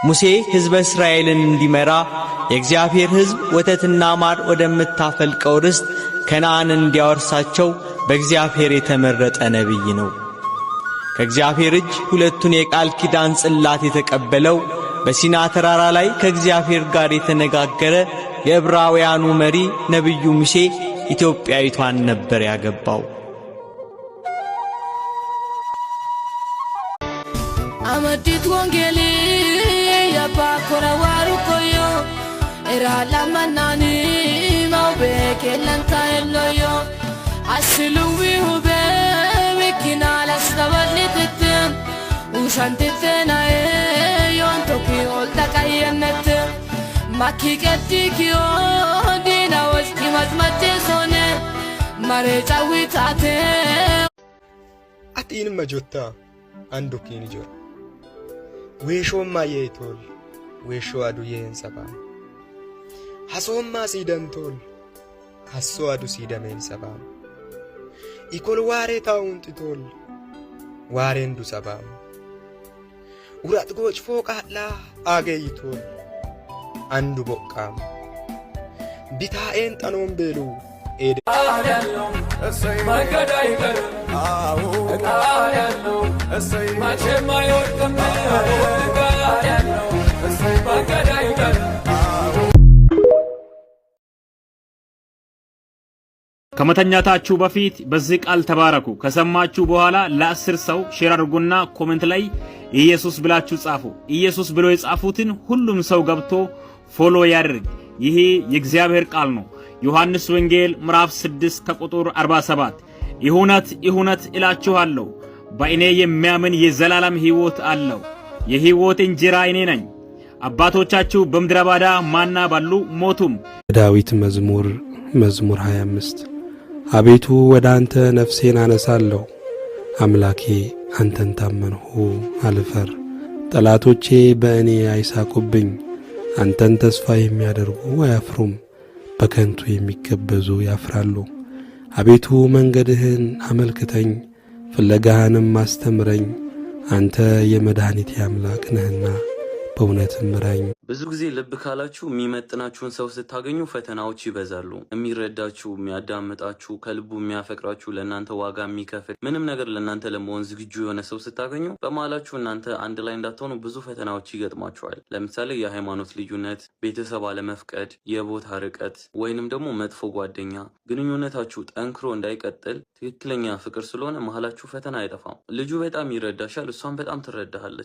ሙሴ ሕዝበ እስራኤልን እንዲመራ የእግዚአብሔር ሕዝብ ወተትና ማር ወደምታፈልቀው ርስት ከነዓን እንዲያወርሳቸው በእግዚአብሔር የተመረጠ ነቢይ ነው። ከእግዚአብሔር እጅ ሁለቱን የቃል ኪዳን ጽላት የተቀበለው በሲና ተራራ ላይ ከእግዚአብሔር ጋር የተነጋገረ የዕብራውያኑ መሪ ነቢዩ ሙሴ ኢትዮጵያዊቷን ነበር ያገባው። አመዲት ወንጌል ያባኮረ ዋሩቆዮ ኢራላማናኒ ማውበከለንታ የሎዮ አስሉዊ ሁበ ወኪና ለስተበልትት ውሻንትተና ዮንቶኪ ኦልታካየነት ማኪቀቲኪዮ ዲና ወስቲ ማዝማቴሶነ ማሬጫዊታቴ አቲን መጆታ አንዱኪን ጆር ዌሾማ የቶል ዌሾ አዱየን ሰባ ሐሶማ ሲደንቶል ሐሶ አዱ ሲደመን ሰባ ኢኮል ዋሬ ታውንቲቶል ዋሬንዱ ሰባ ኡራት ጎጭ ፎቃላ አገይቶል አንዱ ቦቃም ቢታኤን ጠኖም ቤሉ ኤደ አያለው እሰይ ማገዳይ ገር አው አያለው እሰይ ማቸማ ይወርቅም አያለው እሰይ ማገዳይ ገር ከመተኛታችሁ በፊት በዚህ ቃል ተባረኩ። ከሰማችሁ በኋላ ለ10 ሰው ሼር አድርጉና ኮሜንት ላይ ኢየሱስ ብላችሁ ጻፉ። ኢየሱስ ብሎ የጻፉትን ሁሉም ሰው ገብቶ ፎሎ ያድርግ። ይሄ የእግዚአብሔር ቃል ነው። ዮሐንስ ወንጌል ምዕራፍ 6 ከቁጥር 47 ይሁነት እላችኋለሁ በእኔ የሚያምን የዘላለም ሕይወት አለው። የሕይወት እንጀራ እኔ ነኝ። አባቶቻችሁ በምድረ በዳ ማና በሉ ሞቱም። ዳዊት መዝሙር 25 አቤቱ ወደ አንተ ነፍሴን አነሳለሁ። አምላኬ አንተን ታመንሁ አልፈር። ጠላቶቼ በእኔ አይሳቁብኝ። አንተን ተስፋ የሚያደርጉ አያፍሩም፣ በከንቱ የሚገበዙ ያፍራሉ። አቤቱ መንገድህን አመልክተኝ፣ ፍለጋህንም አስተምረኝ። አንተ የመድኃኒቴ አምላክ ነህና በእውነትም ምራኝ። ብዙ ጊዜ ልብ ካላችሁ የሚመጥናችሁን ሰው ስታገኙ ፈተናዎች ይበዛሉ። የሚረዳችሁ፣ የሚያዳምጣችሁ፣ ከልቡ የሚያፈቅራችሁ፣ ለእናንተ ዋጋ የሚከፍል ምንም ነገር ለእናንተ ለመሆን ዝግጁ የሆነ ሰው ስታገኙ በመሃላችሁ እናንተ አንድ ላይ እንዳትሆኑ ብዙ ፈተናዎች ይገጥሟችኋል። ለምሳሌ የሃይማኖት ልዩነት፣ ቤተሰብ አለመፍቀድ፣ የቦታ ርቀት ወይንም ደግሞ መጥፎ ጓደኛ። ግንኙነታችሁ ጠንክሮ እንዳይቀጥል ትክክለኛ ፍቅር ስለሆነ መሃላችሁ ፈተና አይጠፋም። ልጁ በጣም ይረዳሻል፣ እሷም በጣም ትረዳሃለች።